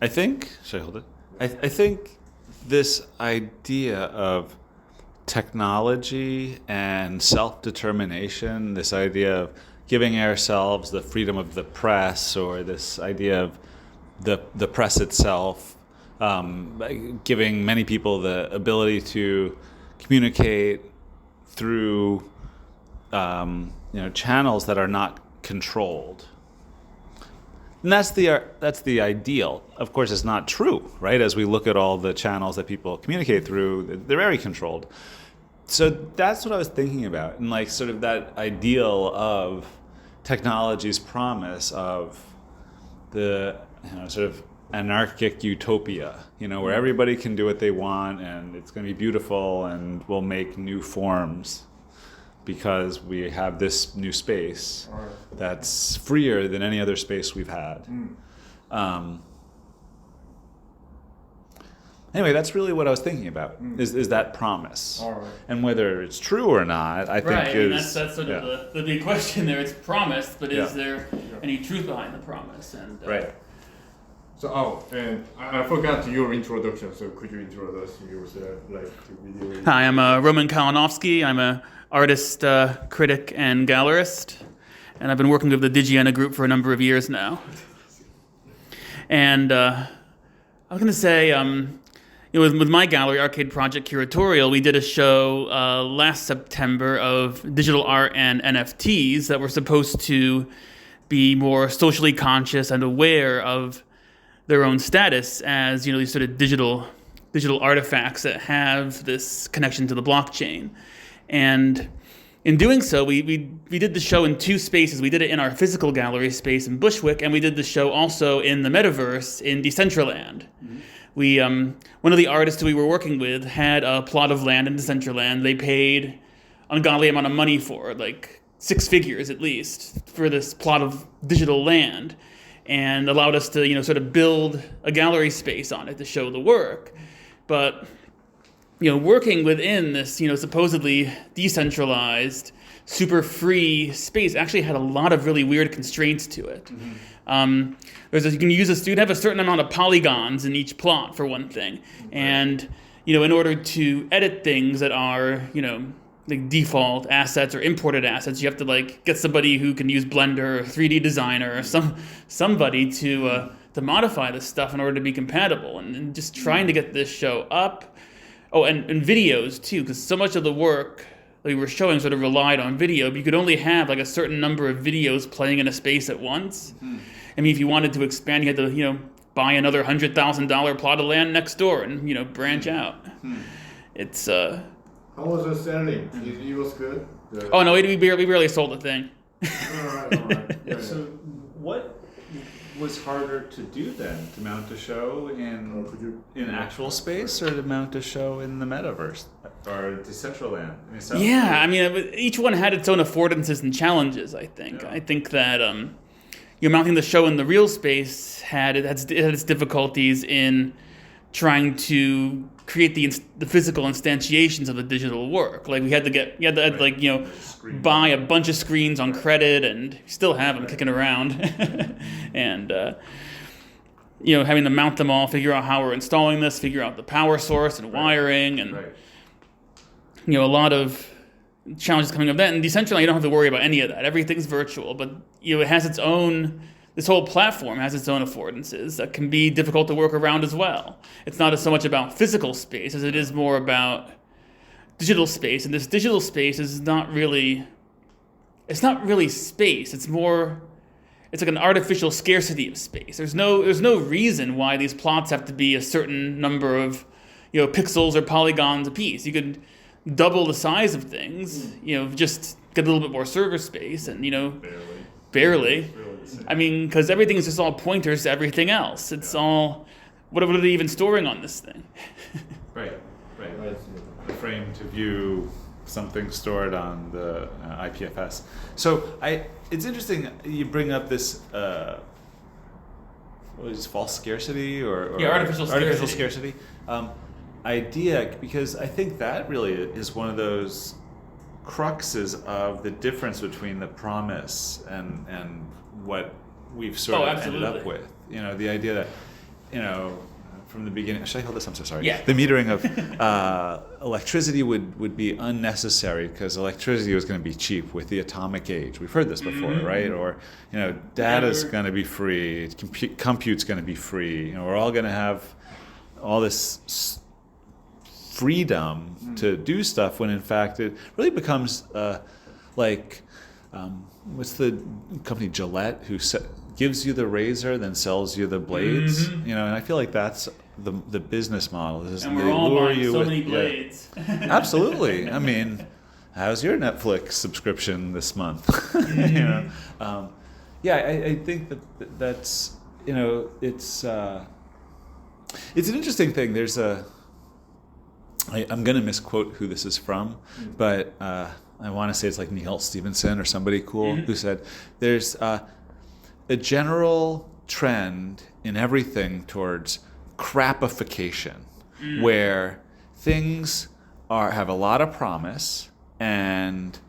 I think, should I hold it? I think this idea of technology and self-determination, this idea of giving ourselves the freedom of the press, or this idea of the press itself, giving many people the ability to communicate through channels that are not controlled. And that's the ideal. Of course, it's not true, right? As we look at all the channels that people communicate through, they're very controlled. So that's what I was thinking about, and like sort of that ideal of technology's promise of the sort of anarchic utopia, where everybody can do what they want, and it's going to be beautiful, and we'll make new forms because we have this new space that's freer than any other space we've had. Anyway, that's really what I was thinking about, is that promise. And whether it's true or not, I think is... That's sort of the big question there. It's promised, but is there any truth behind the promise? And right. So, and I forgot your introduction, so could you introduce yourself, video? Hi, I'm Roman Kalinowski. I'm an artist, critic, and gallerist, and I've been working with the DigiAna group for a number of years now. And I was going to say, with my gallery, Arcade Project Curatorial, we did a show last September of digital art and NFTs that were supposed to be more socially conscious and aware of their own status as these sort of digital artifacts that have this connection to the blockchain. And in doing so, we did the show in two spaces. We did it in our physical gallery space in Bushwick, and we did the show also in the metaverse in Decentraland. Mm-hmm. We one of the artists we were working with had a plot of land in Decentraland. They paid an ungodly amount of money for it, like 6 figures at least, for this plot of digital land, and allowed us to, sort of build a gallery space on it to show the work. But, working within this, supposedly decentralized, super free space actually had a lot of really weird constraints to it. Mm-hmm. You can have a certain amount of polygons in each plot, for one thing. Right. And, in order to edit things that are, like default assets or imported assets, you have to get somebody who can use Blender or 3D Designer or somebody to modify this stuff in order to be compatible, and just trying to get this show up. Oh, and videos too, because so much of the work that we were showing sort of relied on video, but you could only have a certain number of videos playing in a space at once. Mm-hmm. I mean, if you wanted to expand, you had to buy another $100,000 plot of land next door and branch out. Mm-hmm. It's How was it selling? It was good? Oh, no, we barely sold the thing. All right. Yeah, so what was harder to do then? To mount a show in actual space, or to mount a show in the metaverse? Or Decentraland? Each one had its own affordances and challenges, I think. Yeah. I think that mounting the show in the real space had its difficulties in trying to create the physical instantiations of the digital work. Like we had to buy a bunch of screens on credit, and still have them kicking around, and having to mount them all, figure out how we're installing this, figure out the power source and wiring, and a lot of challenges coming up. That and Decentraland, you don't have to worry about any of that. Everything's virtual, but it has its own. This whole platform has its own affordances that can be difficult to work around as well. It's not so much about physical space as it is more about digital space. And this digital space is not really space. It's like an artificial scarcity of space. There's no reason why these plots have to be a certain number of pixels or polygons a piece. You could double the size of things, just get a little bit more server space, and barely. Because everything is just all pointers to everything else. It's all, what are they even storing on this thing? Right. The frame to view something stored on the IPFS. So it's interesting you bring up this false scarcity or artificial scarcity idea, because I think that really is one of those cruxes of the difference between the promise and what we've sort of ended up with. The idea that from the beginning. Should I hold this? I'm so sorry. Yeah. The metering of electricity would be unnecessary because electricity was going to be cheap with the atomic age. We've heard this before, right? Or data's going to be free. Compute's going to be free. We're all going to have all this freedom to do stuff when in fact it really becomes what's the company Gillette who gives you the razor then sells you the blades, and I feel like that's the business model is and we're all buying so many blades. Absolutely. I mean, how's your Netflix subscription this month? I think that's it's an interesting thing. There's I'm going to misquote who this is from, but I want to say it's like Neil Stephenson or somebody cool who said there's a general trend in everything towards crapification, where things have a lot of promise and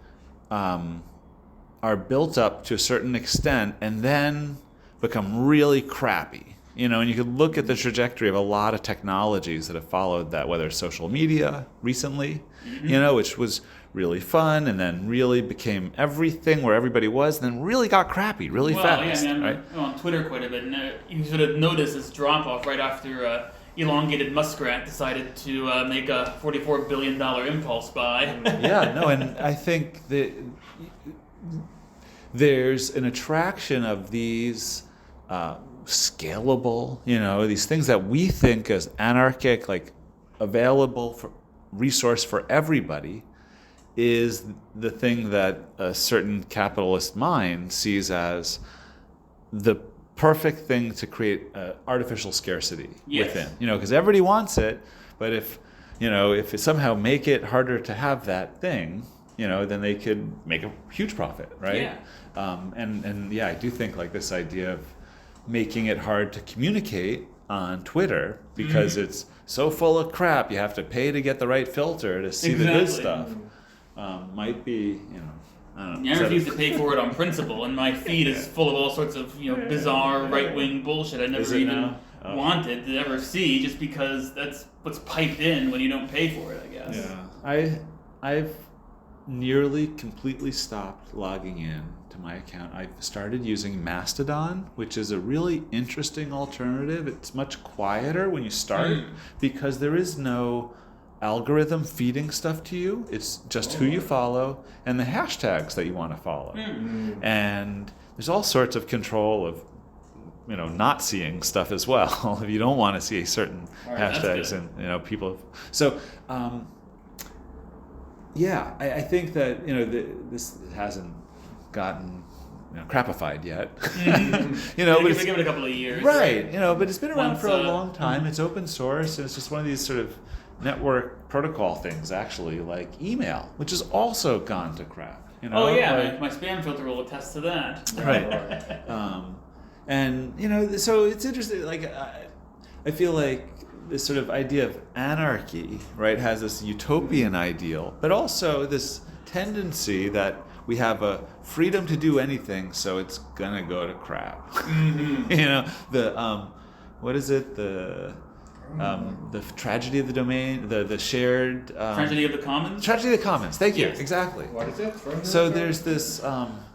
are built up to a certain extent and then become really crappy. And you could look at the trajectory of a lot of technologies that have followed that, whether it's social media recently, which was really fun and then really became everything where everybody was and then really got crappy really fast. Yeah, I'm on Twitter quite a bit, and you sort of notice this drop-off right after elongated muskrat decided to make a $44 billion impulse buy. And I think that there's an attraction of these scalable, these things that we think as anarchic, like available for resource for everybody, is the thing that a certain capitalist mind sees as the perfect thing to create artificial scarcity within. Because everybody wants it, but if it somehow make it harder to have that thing, then they could make a huge profit, right? I do think like this idea of making it hard to communicate on Twitter because it's so full of crap. You have to pay to get the right filter to see the good stuff. Might be, I don't know. I refuse to pay for it on principle, and my feed is full of all sorts of bizarre right-wing bullshit I never even wanted to ever see, just because that's what's piped in when you don't pay for it, I guess. Yeah, I've nearly completely stopped logging in to my account. I've started using Mastodon, which is a really interesting alternative. It's much quieter when you start because there is no algorithm feeding stuff to you. It's just who you follow and the hashtags that you want to follow. And there's all sorts of control of not seeing stuff as well if you don't want to see certain hashtags and people. So I think that this hasn't gotten crapified yet. But give it a couple of years, right? But it's been around for a long time. It's open source, and it's just one of these sort of network protocol things, actually, like email, which has also gone to crap. My spam filter will attest to that. Right. So it's interesting. Like, I feel like this sort of idea of anarchy, right, has this utopian ideal, but also this tendency that we have a freedom to do anything, so it's gonna go to crap. What is it? The tragedy of the domain, the shared tragedy of the commons. Tragedy of the commons. Thank you. Yes. Exactly. What is it? So there's this. You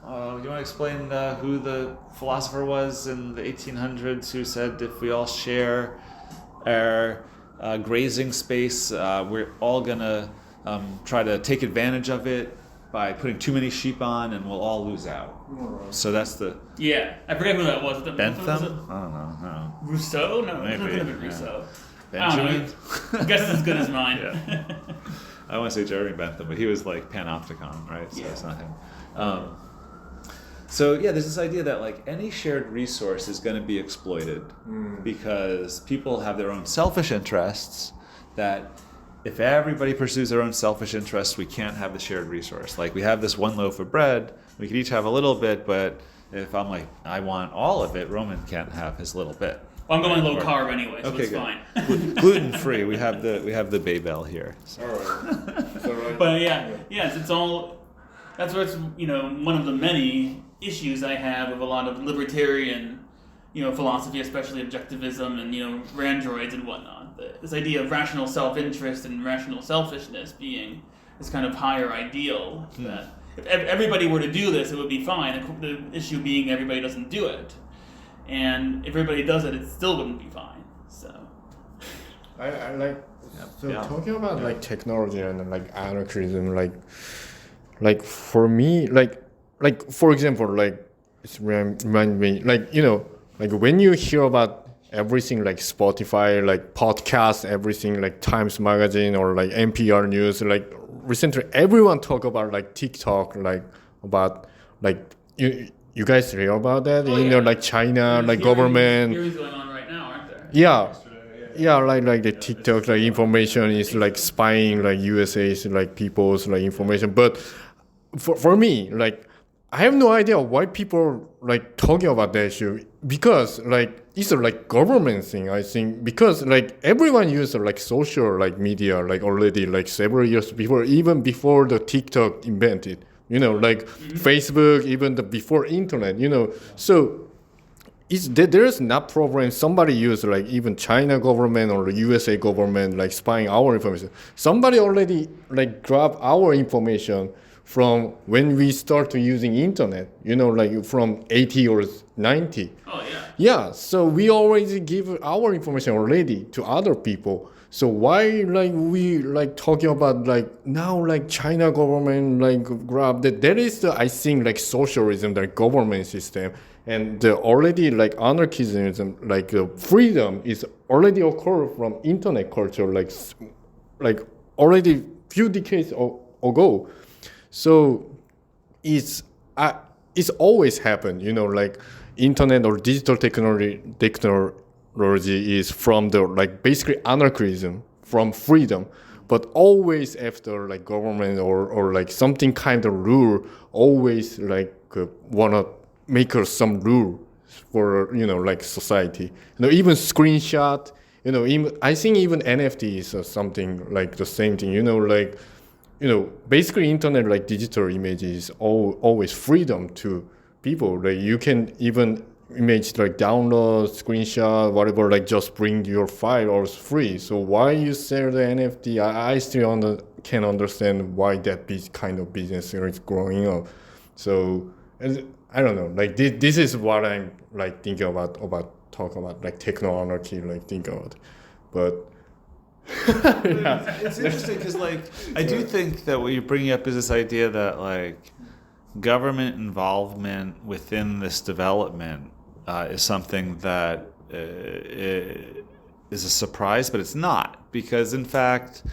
want to explain who the philosopher was in the 1800s who said if we all share our grazing space, we're all gonna try to take advantage of it by putting too many sheep on, and we'll all lose out. So that's the... I forget who that was. Bentham? I don't know. No. Rousseau? No, Maybe. it could have been Rousseau. Benjamin? I guess it's as good as mine. I want to say Jeremy Bentham, but he was like panopticon, right? So it's not him. There's this idea that like any shared resource is going to be exploited because people have their own selfish interests that if everybody pursues their own selfish interests, we can't have the shared resource. Like we have this one loaf of bread, we could each have a little bit, but if I'm like, I want all of it, Roman can't have his little bit. Well, I'm going low carb anyway, so okay, it's fine. Gluten free. We have the Babel here. So. All right. But it's all. That's what's one of the many issues I have with a lot of libertarian philosophy, especially objectivism and randroids and whatnot. This idea of rational self-interest and rational selfishness being this kind of higher ideal that if everybody were to do this, it would be fine. The issue being everybody doesn't do it, and if everybody does it, it still wouldn't be fine. So I like Yeah. talking about like technology and like anarchism, like for me, like for example, like it's remind me, like like when you hear about everything like Spotify, like podcast, everything like Times Magazine or like NPR News, like recently everyone talk about like TikTok, like about like you guys hear about that? Oh, yeah. Like China, like government. Hearings going on right now, aren't there? Yeah. Yeah, like the TikTok like information is like spying like USA's like people's like information. But for me, like I have no idea why people like talking about that issue, because like it's a like government thing, I think, because like everyone used like social like media like already like several years before, even before the TikTok invented, like Facebook, even the before internet, so there's not problem somebody use like even China government or the USA government like spying our information. Somebody already like grab our information from when we start to using internet, like from 80 or 90. Oh yeah. Yeah, so we already give our information already to other people. So why like we like talking about like now like China government like grab that? That is the, I think, like socialism, the government system, and the already like anarchism, like freedom is already occur from internet culture, like already few decades ago. So it's always happened, like internet or digital technology is from the like basically anarchism, from freedom, but always after like government or like something kind of rule, always like wanna make some rule for like society. Even screenshot, even I think even NFT is something like the same thing. Like basically internet like digital image is always freedom to people. Like you can even image like download, screenshot, whatever, like just bring your file or it's free. So why you sell the NFT? I still can't understand why that kind of business is growing up. So I don't know. Like this is what I'm like thinking about talk about like techno-anarchy, like think about, but. Yeah. It's interesting because like I do think that what you're bringing up is this idea that like government involvement within this development is something that is a surprise, but it's not, because in fact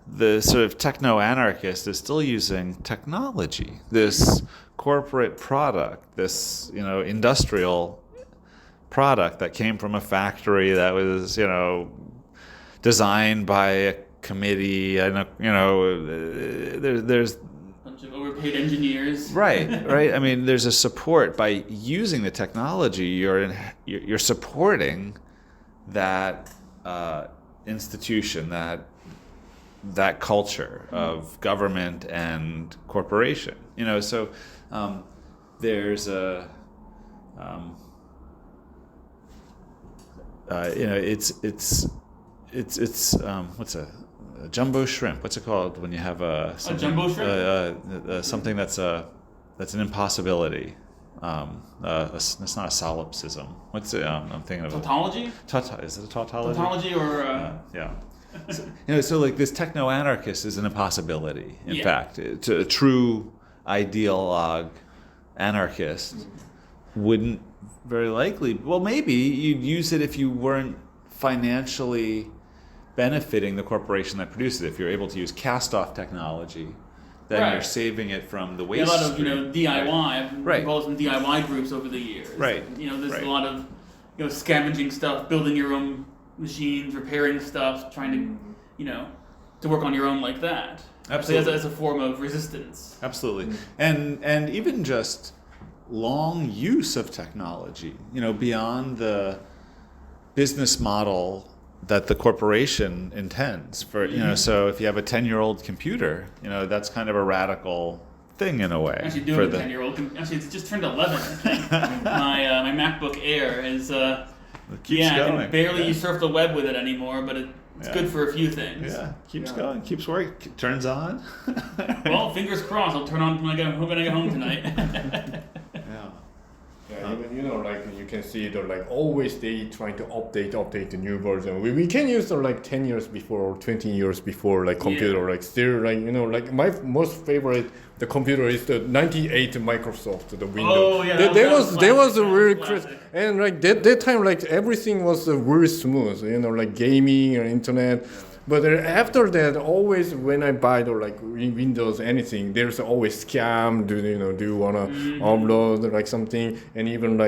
the sort of techno-anarchist is still using technology, this corporate product, this industrial product that came from a factory that was designed by a committee, and there's bunch of overpaid engineers. Right. I mean, there's a support by using the technology. You're supporting that institution, that culture of government and corporation. So there's a it's what's a jumbo shrimp? What's it called when you have a jumbo shrimp? Something that's an impossibility. It's not a solipsism. What's it? I'm thinking of tautology. Is it a tautology? Tautology or yeah. So like this techno-anarchist is an impossibility. In Yeah. fact, it's a true ideologue anarchist wouldn't very likely. Well, maybe you'd use it if you weren't financially benefiting the corporation that produced it. If you're able to use cast-off technology, then Right. you're saving it from the a waste lot of stream. DIY. I've Right. involved in DIY groups over the years. Right. There's Right. a lot of scavenging stuff, building your own machines, repairing stuff, trying to to work on your own like that. Absolutely. As a form of resistance. Absolutely. And even just long use of technology, beyond the business model that the corporation intends for, so if you have a 10-year-old computer, that's kind of a radical thing in a way. Actually, doing a 10-year-old. Actually, it's just turned 11. I think. my MacBook Air is. It keeps I going. can barely surf the web with it anymore, but it's good for a few things. Yeah, keeps going, keeps working, turns on. Well, fingers crossed. I'll turn on when I get home tonight. Yeah, even like you can see like always they trying to update the new version. We can use like 10 years before or 20 years before like computer like still like like my most favorite the computer is the 98 Microsoft the Windows. Oh yeah, that was a really crisp and like that time like everything was very smooth. Like gaming or internet. But after that, always when I buy like Windows anything, there's always scam. Do you wanna upload like something? And even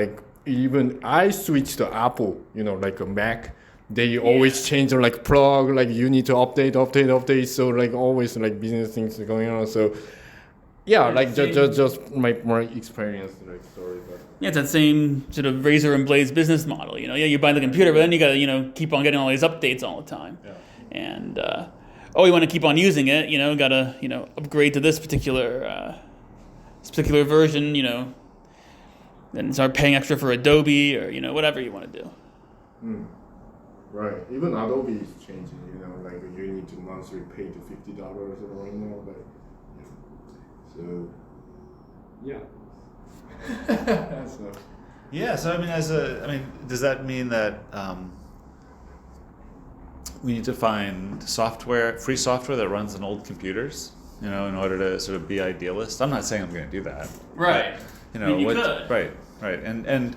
I switched to Apple, like a Mac. They always change like plug, like you need to update. So like always like business things going on. So yeah, like just my experience like story. But. Yeah, it's that same sort of razor and blades business model. You buy the computer, but then you gotta keep on getting all these updates all the time. Yeah. And you want to keep on using it, gotta upgrade to this particular version, then start paying extra for Adobe or whatever you want to do. Right. Even Adobe is changing. Like you need to monthly pay to $50 or more. But so yeah. So does that mean that? We need to find free software that runs on old computers, in order to sort of be idealist. I'm not saying I'm going to do that. Right. But, you could. Right. And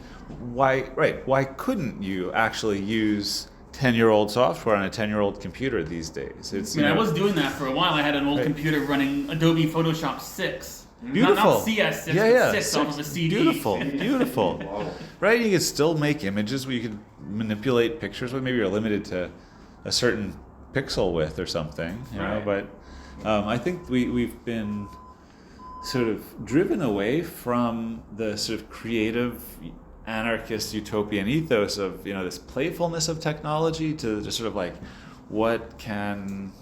why couldn't you actually use 10-year-old software on a 10-year-old computer these days? I was doing that for a while. I had an old computer running Adobe Photoshop 6. Beautiful. Not CS6, but 6 off of a CD. Beautiful. Wow. Right, you could still make images where you could manipulate pictures, but maybe you're limited to a certain pixel width or something, right. But I think we've been sort of driven away from the sort of creative anarchist utopian ethos of this playfulness of technology to just sort of like what can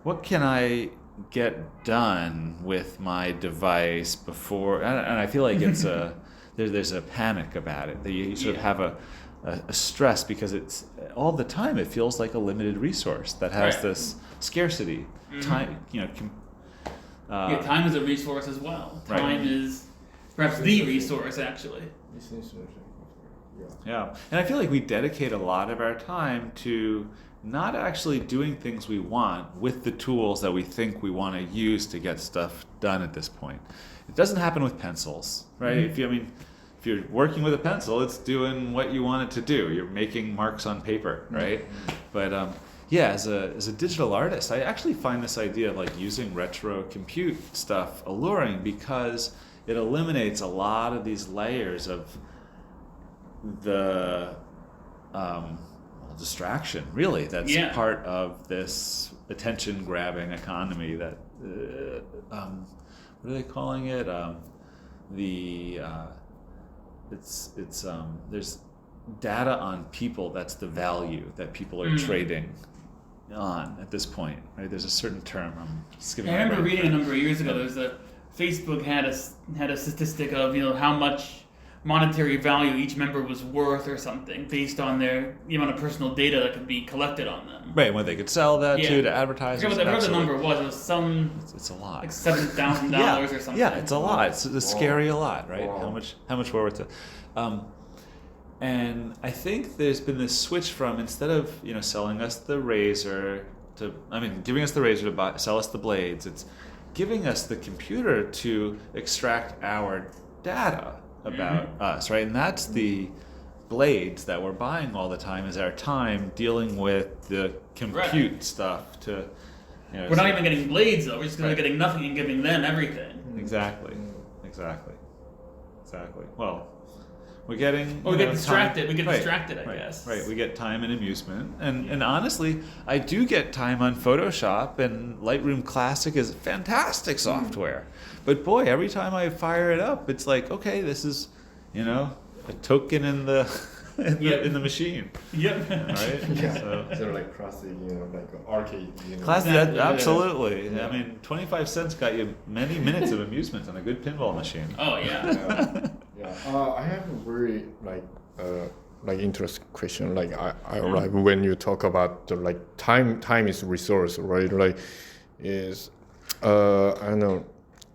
I get done with my device before, and I feel like it's there's a panic about it that you sort of have a stress because it's all the time it feels like a limited resource that has this scarcity. Time, time is a resource as well. Time is perhaps the resource actually. Yeah, and I feel like we dedicate a lot of our time to not actually doing things we want with the tools that we think we want to use to get stuff done at this point. It doesn't happen with pencils, right? If you're working with a pencil, it's doing what you want it to do. You're making marks on paper, right? But as a digital artist, I actually find this idea of like using retro compute stuff alluring because it eliminates a lot of these layers of the distraction, really. That's part of this attention-grabbing economy that, what are they calling it? There's data on people. That's the value that people are trading on at this point, right? There's a certain term. I remember reading a number of years ago. There's Facebook had a statistic of how much monetary value each member was worth or something based on the amount of personal data that could be collected on them. Right, when they could sell that to advertisers. I forgot what the number was. It was some. It's a lot. Like $7,000 or something. Yeah, it's a lot. It's scary a lot, right? Wow. How much we're worth it. And I think there's been this switch from instead of selling us the razor giving us the razor to sell us the blades. It's giving us the computer to extract our data about us, right? And that's the blades that we're buying all the time is our time dealing with the compute stuff to. We're not even getting blades though. We're just getting nothing and giving them everything. Exactly. Well, we get distracted. Time. We get distracted, I guess. Right. We get time and amusement, and honestly, I do get time on Photoshop, and Lightroom Classic is fantastic software. But boy, every time I fire it up, it's like, okay, this is, a token in the in the machine. Yep. Right? Yeah. So, They're like classic, like arcade. classic, Exactly. absolutely. Yeah. I mean, 25 cents got you many minutes of amusement on a good pinball machine. Oh yeah. I have a very interesting question. Like like when you talk about the like time is resource, right? Like is I don't know,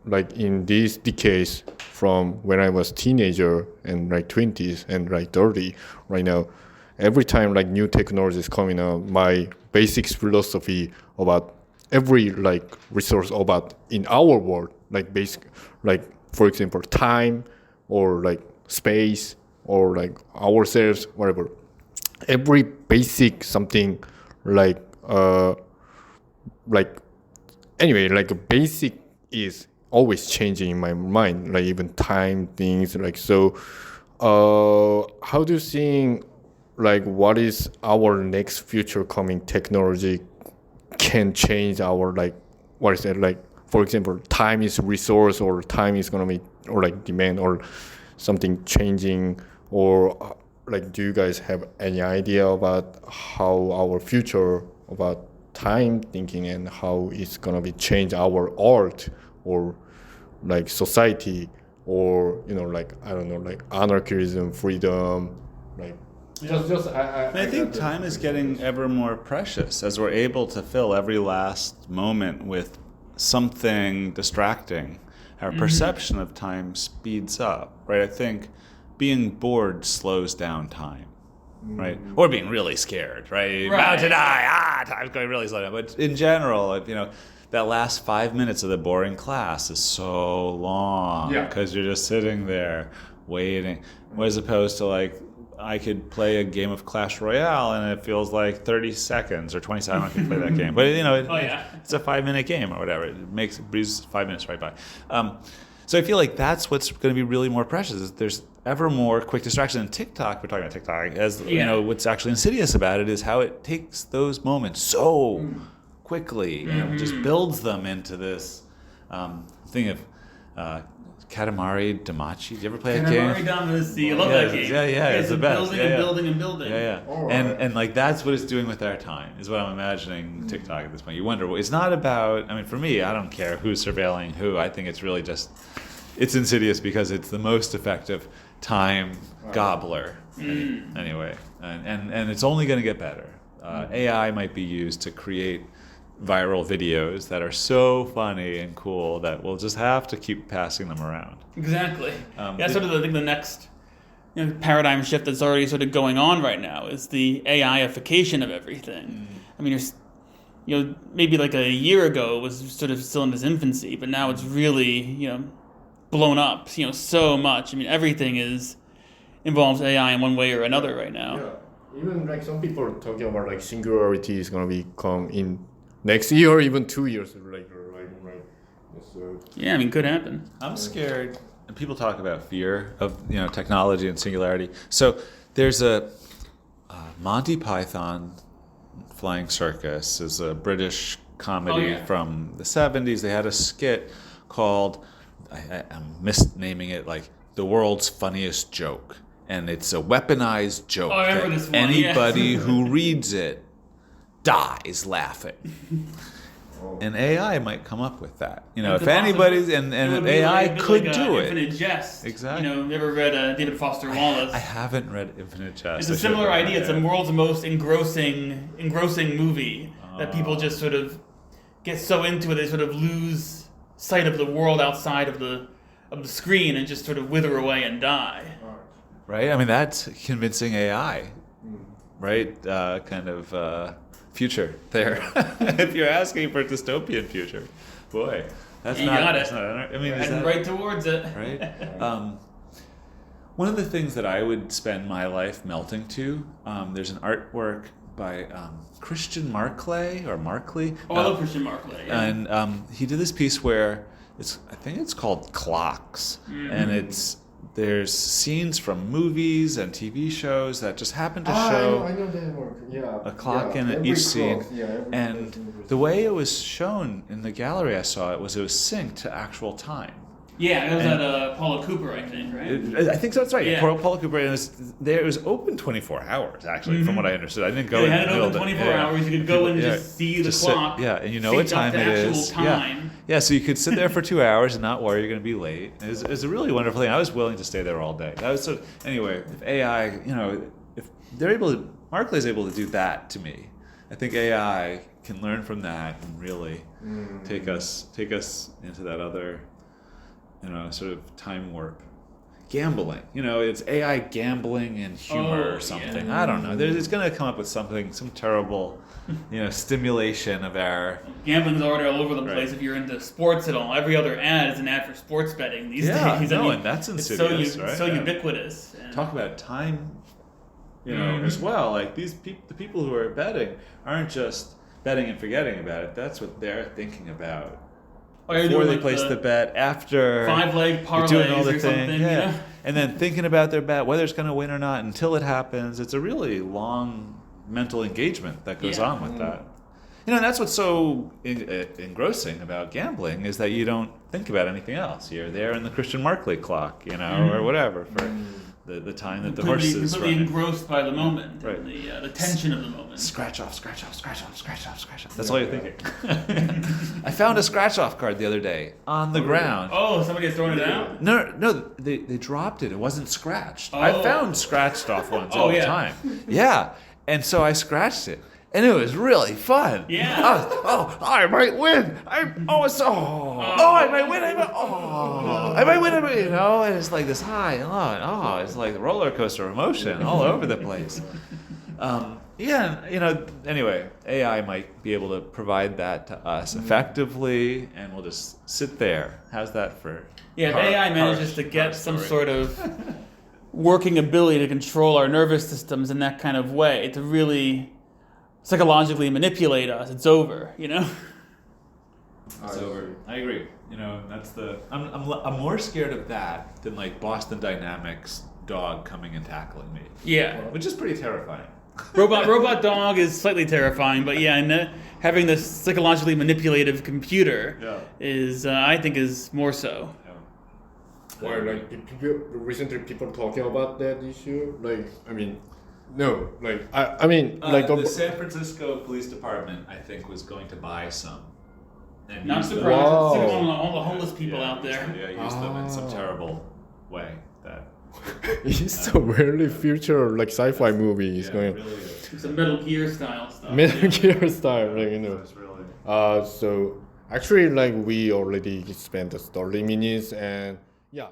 like in these decades from when I was teenager and like 20s and like 30 right now, every time like new technology is coming out, my basic philosophy about every like resource about in our world, like basic, like for example time or like space or like ourselves, whatever, every basic something like like anyway, like a basic is always changing in my mind, like even time things like so. How do you think like what is our next future coming technology can change our like what is it like? For example, time is resource or time is gonna be or like demand or something changing or like do you guys have any idea about how our future about time thinking and how it's gonna be change our art or like society or like I don't know like anarchism, freedom, like just I think time is getting ever more precious as we're able to fill every last moment with something distracting. Our perception of time speeds up, right? I think being bored slows down time, right? Or being really scared, right? About to die, time's going really slow down. But in general, that last 5 minutes of the boring class is so long because you're just sitting there waiting, as opposed to like I could play a game of Clash Royale and it feels like 30 seconds or 20 seconds. I don't know if you play that game, but it's a 5-minute game or whatever. It breezes 5 minutes right by. So I feel like that's what's going to be really more precious. Is there's ever more quick distraction. And TikTok, we're talking about TikTok, what's actually insidious about it is how it takes those moments so quickly, just builds them into this thing of Katamari Damacy. Did you ever play that game? Katamari Damacy. I love that game. Yeah, it's the best. Building and building and building. And like that's what it's doing with our time, is what I'm imagining TikTok at this point. You wonder, it's not about, I mean, for me, I don't care who's surveilling who. I think it's really just, it's insidious because it's the most effective time gobbler. Anyway, and it's only going to get better. AI might be used to create viral videos that are so funny and cool that we'll just have to keep passing them around. Exactly. Sort of I think the next paradigm shift that's already sort of going on right now is the AI-ification of everything. I mean, maybe like a year ago it was sort of still in its infancy, but now it's really blown up so much. I mean, everything involves AI in one way or another right now. Yeah. Even like some people are talking about like singularity is gonna become in next year or even 2 years later, right? So, yeah, I mean, could happen. I'm scared. And people talk about fear of technology and singularity. So there's a Monty Python Flying Circus is a British comedy from the 70s. They had a skit called, I'm misnaming it, like The World's Funniest Joke. And it's a weaponized joke that anybody who reads it dies laughing. And AI might come up with that. If anybody's and AI could do it. Infinite Jest. Exactly. You ever read David Foster Wallace? I haven't read Infinite Jest. It's a similar idea. It's the world's most engrossing movie that people just sort of get so into it they sort of lose sight of the world outside of the screen and just sort of wither away and die. Right? I mean, that's convincing AI. Right? Kind of future there. If you're asking for a dystopian future, boy, that's you not. got that's it. not. I mean, We're heading right towards it. Right. One of the things that I would spend my life melting to, there's an artwork by Christian Marclay. I love Christian Marclay. Yeah. And he did this piece where I think it's called Clocks, and there's scenes from movies and TV shows that just happen to show I know that work. Yeah, a clock in each scene. And the way it was shown in the gallery I saw it was synced to actual time. Yeah, it was And- at Paula Cooper, I think, right? I think so. That's right. Yeah. Paula Cooper, and it was open 24 hours actually, from what I understood. I didn't go. They in had it the middle open of the- 24 hours. You could go and just see the Just sit- clock. and you know what sync up time the it actual is. time. Yeah, so you could sit there for 2 hours and not worry you're going to be late. It was a really wonderful thing. I was willing to stay there all day. That was anyway. If AI, if they're able to, Markley is able to do that to me, I think AI can learn from that and really take us into that other, sort of time warp. Gambling, it's AI gambling and humor or something. Yeah. I don't know. It's going to come up with something, some terrible, stimulation of our. Gambling's already all over the place. Right. If you're into sports at all, every other ad is an ad for sports betting these Yeah, days. no, and that's insidious, it's so right? Yeah. ubiquitous. And Talk about time, as well. Like the people who are betting aren't just betting and forgetting about it. That's what they're thinking about. you're Before doing they like place the bet, after 5-leg you're doing all parlays the or thing, something. and then thinking about their bet, whether it's going to win or not, until it happens. It's a really long mental engagement that goes on with that. And that's what's so engrossing about gambling is that you don't think about anything else. You're there in the Christian Markley clock, or whatever for the time that the horse is completely running. engrossed by the moment, Right. and the tension of the moment. Scratch off, scratch off, scratch off, scratch off, scratch off. That's all you're thinking. I found a scratch off card the other day on the ground. Oh, somebody has thrown it out? No, they dropped it. It wasn't scratched. Oh. I found scratched off ones Oh, all the yeah. time. Yeah, and so I scratched it, and it was really fun. Yeah. I might win. I might win. I might win. And it's like this high and low. And, it's like the roller coaster of emotion all over the place. Anyway, AI might be able to provide that to us effectively, and we'll just sit there. How's that for? Yeah, if AI manages to get some sort of working ability to control our nervous systems in that kind of way, to really psychologically manipulate us, it's over, It's over. I agree. That's the. I'm more scared of that than like Boston Dynamics dog coming and tackling me, Yeah. which is pretty terrifying. Robot dog is slightly terrifying, but having this psychologically manipulative computer is, I think, is more so. Or recently people talking about that issue. The San Francisco Police Department, I think, was going to buy some. And Not use them. surprised. Wow. It's like all the homeless people out use there. them- use them in some terrible way. That It's a really future sci-fi movie. It's going really is. It's a Metal Gear style stuff. Metal Gear style, It's really. So actually, we already spent 30 minutes, and yeah.